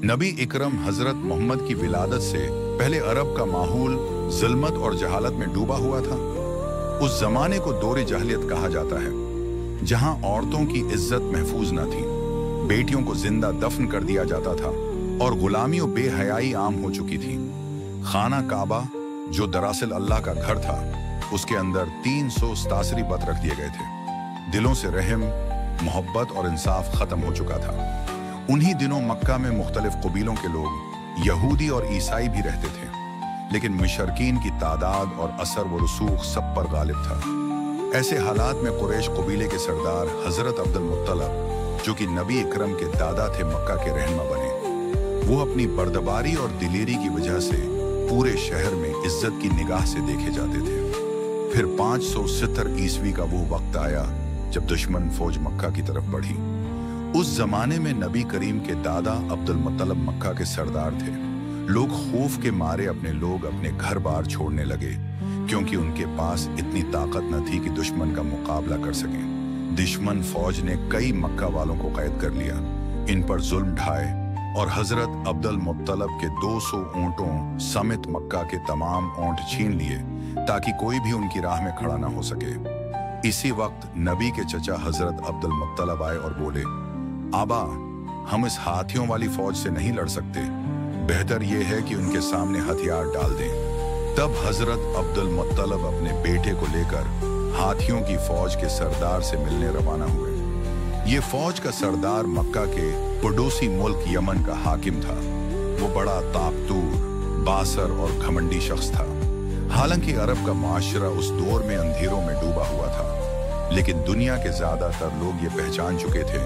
नबी इकरम हजरत मोहम्मद की विलादत से पहले अरब का माहौल ज़ुल्मत और जहालत में डूबा हुआ था। उस जमाने को दौरे जहलियत कहा जाता है, जहां औरतों की इज्जत महफूज न थी, बेटियों को जिंदा दफन कर दिया जाता था और गुलामी और बेहयाई आम हो चुकी थी। खाना काबा, जो दरअसल अल्लाह का घर था, उसके अंदर 300 बत रख दिए गए थे। दिलों से रहम, मोहब्बत और इंसाफ खत्म हो चुका था। उन्हीं दिनों मक्का में मुख्तलिफ कबीलों के लोग, यहूदी और ईसाई भी रहते थे, लेकिन मुशरकीन की तादाद और असर व रसूख सब पर गालिब था। ऐसे हालात में कुरैश कबीले के सरदार हजरत अब्दुल मुत्तलब, जो कि नबी इकरम के दादा थे, मक्का के रहनुमा बने। वो अपनी बर्दबारी और दिलेरी की वजह से पूरे शहर में इज्जत की निगाह से देखे जाते थे। फिर 570 ईस्वी का वो वक्त आया जब दुश्मन फौज मक्का की तरफ बढ़ी। उस जमाने में नबी करीम के दादा अब्दुल मुत्तलब मक्का के सरदार थे। लोग खौफ के मारे अपने लोग अपने घर बार छोड़ने लगे, क्योंकि उनके पास इतनी ताकत न थी कि दुश्मन का मुकाबला कर सकें। दुश्मन फौज ने कई मक्का वालों को कैद कर लिया, इन पर जुल्म ढाए और हजरत अब्दुल मुत्तलब के 200 ऊंटों समेत मक्का के तमाम ऊंट छीन लिए, ताकि कोई भी उनकी राह में खड़ा ना हो सके। इसी वक्त नबी के चचा हजरत अब्दुल मुत्तलब आए और बोले, आबा, हम इस हाथियों वाली फौज से नहीं लड़ सकते, बेहतर यह है कि उनके सामने हथियार डाल दें। तब हजरत अब्दुल मुत्तलब अपने बेटे को लेकर हाथियों की फौज के सरदार से मिलने रवाना हुए। ये फौज का सरदार मक्का के पड़ोसी मुल्क यमन का हाकिम था। वो बड़ा ताकतूर, बासर और घमंडी शख्स था। हालांकि अरब का माशरा उस दौर में अंधेरों में डूबा हुआ था, लेकिन दुनिया के ज्यादातर लोग ये पहचान चुके थे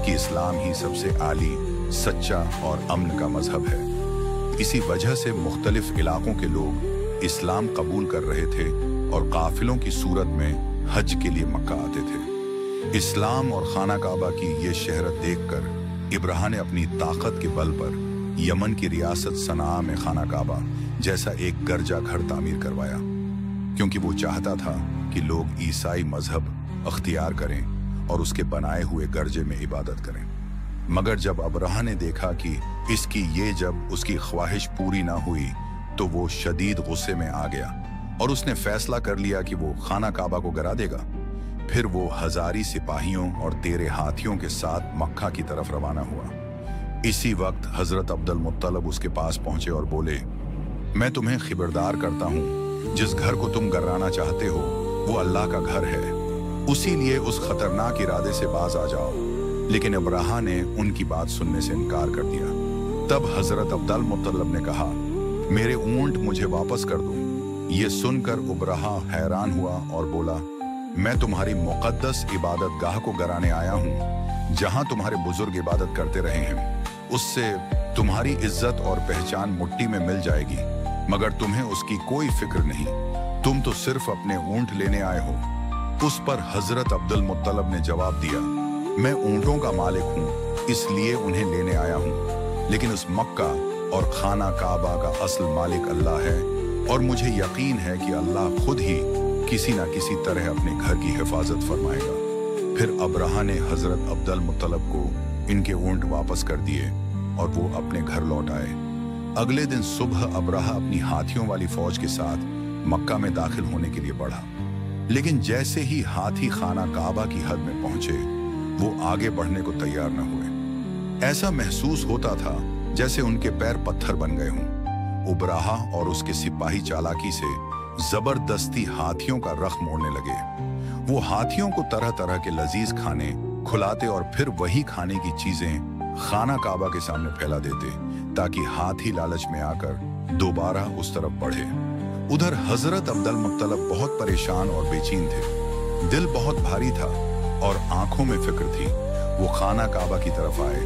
कि इस्लाम ही सबसे आली, सच्चा और अमन का मजहब है। इसी वजह से मुख्तलिफ इलाकों के लोग इस्लाम कबूल कर रहे थे और काफिलों की सूरत में हज के लिए मक्का आते थे। इस्लाम और खाना काबा की ये शहरत देखकर इब्राहिम ने अपनी ताकत के बल पर यमन की रियासत सना में खाना काबा जैसा एक गर्जा घर तामीर करवाया, क्योंकि वो चाहता था कि लोग ईसाई मजहब अख्तियार करें और उसके बनाए हुए गर्जे में इबादत करें। मगर जब अब्राहा ने देखा कि इसकी ये जब उसकी ख्वाहिश पूरी ना हुई, तो वो शदीद गुस्से में आ गया और उसने फैसला कर लिया कि वो खाना काबा को गिरा देगा। फिर वो हजारी सिपाहियों और 13 हाथियों के साथ मक्का की तरफ रवाना हुआ। इसी वक्त हजरत अब्दुल मुत्तलब उसके पास पहुंचे और बोले, मैं तुम्हें खबरदार करता हूं, जिस घर को तुम गिराना चाहते हो वो अल्लाह का घर है, उसी लिए उस खतरनाक इरादे से बाज आ जाओ। लेकिन अब्राहा ने उनकी बात सुनने से इनकार कर दिया। तब हजरत अब्दुल मुत्तलब ने कहा, मेरे ऊंट मुझे वापस कर दो। ये सुनकर अब्राहा हैरान हुआ और बोला, मैं तुम्हारी मुकद्दस इबादत गाह को गिराने आया हूँ, जहाँ तुम्हारे बुजुर्ग इबादत करते रहे हैं। उससे तुम्हारी इज्जत और पहचान मुट्ठी में मिल जाएगी, मगर तुम्हें उसकी कोई फिक्र नहीं। तुम तो सिर्फ अपने ऊंट लेने आए हो। उस पर हजरत अब्दुल मुत्तलब ने जवाब दिया, मैं ऊंटों का मालिक हूँ, इसलिए उन्हें लेने आया हूँ, लेकिन उस मक्का और खाना काबा का असल मालिक अल्लाह है, और मुझे यकीन है कि अल्लाह खुद ही किसी न किसी तरह अपने घर की हिफाजत फरमाएगा। फिर अब्राहा ने हजरत अब्दुल मुत्तलब को इनके ऊंट वापस कर दिए और वो अपने घर लौट आए। अगले दिन सुबह अब्राहा अपनी हाथियों वाली फौज के साथ मक्का में दाखिल होने के लिए बढ़ा, लेकिन जैसे ही हाथी खाना काबा की हद में पहुंचे, वो आगे बढ़ने को तैयार न हुए। ऐसा महसूस होता था जैसे उनके पैर पत्थर बन गए हों। अब्राहा और उसके सिपाही चालाकी से जबरदस्ती हाथियों का रख मोड़ने लगे। वो हाथियों को तरह तरह के लजीज खाने खुलाते और फिर वही खाने की चीजें खाना काबा के सामने फैला देते, ताकि हाथी लालच में आकर दोबारा उस तरफ बढ़े। उधर हजरत अब्दुल मुत्तलब बहुत परेशान और बेचैन थे। दिल बहुत भारी था और आंखों में फिक्र थी। वो खाना काबा की तरफ आए।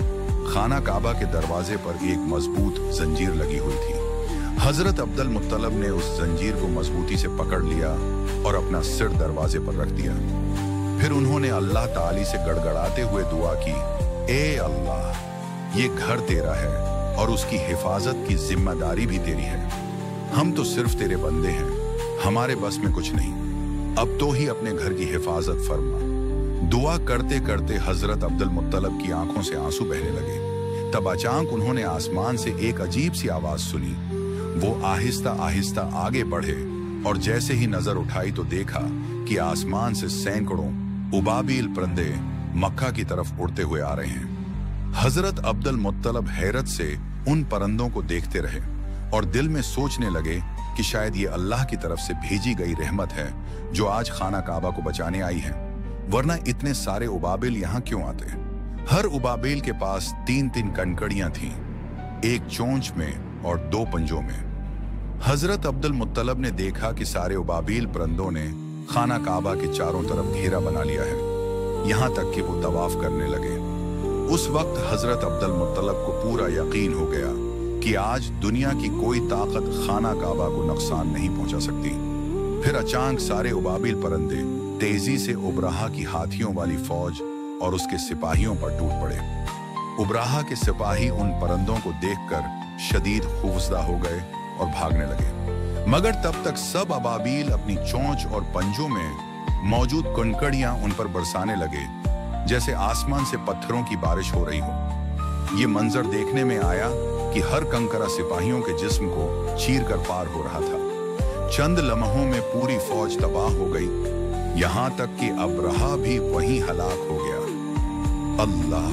खाना काबा के दरवाजे पर एक मजबूत जंजीर लगी हुई थी। हजरत अब्दुल मुत्तलब ने उस जंजीर को मजबूती से पकड़ लिया और अपना सिर दरवाजे पर रख दिया। फिर उन्होंने अल्लाह ताली से गड़गड़ाते हुए दुआ की, ए अल्लाह, ये घर तेरा है और उसकी हिफाजत की जिम्मेदारी भी तेरी है। हम तो सिर्फ तेरे बंदे हैं, हमारे बस में कुछ नहीं। अब तो ही अपने घर की हिफाजत फरमा। दुआ करते करते हजरत अब्दुल मुत्तलब की आंखों से आंसू बहने लगे। तब अचानक उन्होंने आसमान से एक अजीब सी आवाज सुनी। वो आहिस्ता आहिस्ता आगे बढ़े और जैसे ही नजर उठाई तो देखा कि आसमान से सैकड़ों उबाबिल परिंदे मक्का की तरफ उड़ते हुए आ रहे हैं। हजरत अब्दुल मुत्तलब हैरत से उन परिंदों को देखते रहे और दिल में सोचने लगे कि शायद ये अल्लाह की तरफ से भेजी गई रहमत है जो आज खाना काबा को बचाने आई है, वरना इतने सारे उबाबिल यहाँ क्यों आते। हर उबाबिल के पास 3-3 कनकड़ियां थीं, एक चोंच में और 2 पंजों में। हजरत अब्दुल मुत्तलब ने देखा कि सारे उबाबिल परिंदों ने खाना काबा के चारों तरफ घेरा बना लिया है, यहाँ तक कि वो तवाफ करने लगे। उस वक्त हजरत अब्दुल मुत्तलब को पूरा यकीन हो गया कि आज दुनिया की कोई ताकत खाना काबा को नुकसान नहीं पहुंचा सकती। फिर अचानक सारे उबाबिल परिंदे तेजी से उबराहा की हाथियों वाली फौज और उसके सिपाहियों पर टूट पड़े। उबराहा के सिपाही उन परिंदों को देखकर शदीद खौफजदा हो गए और भागने लगे, मगर तब तक सब अबाबील अपनी चोंच और पंजों में मौजूद कनकड़ियां उन पर बरसाने लगे जैसे आसमान से पत्थरों की बारिश हो रही हो। ये मंजर देखने में आया कि हर कंकरा सिपाहियों के जिस्म को चीर कर पार हो रहा था। चंद लम्हों में पूरी फौज तबाह हो गई, यहां तक कि अबरहा भी वहीं हलाक हो गया। अल्लाह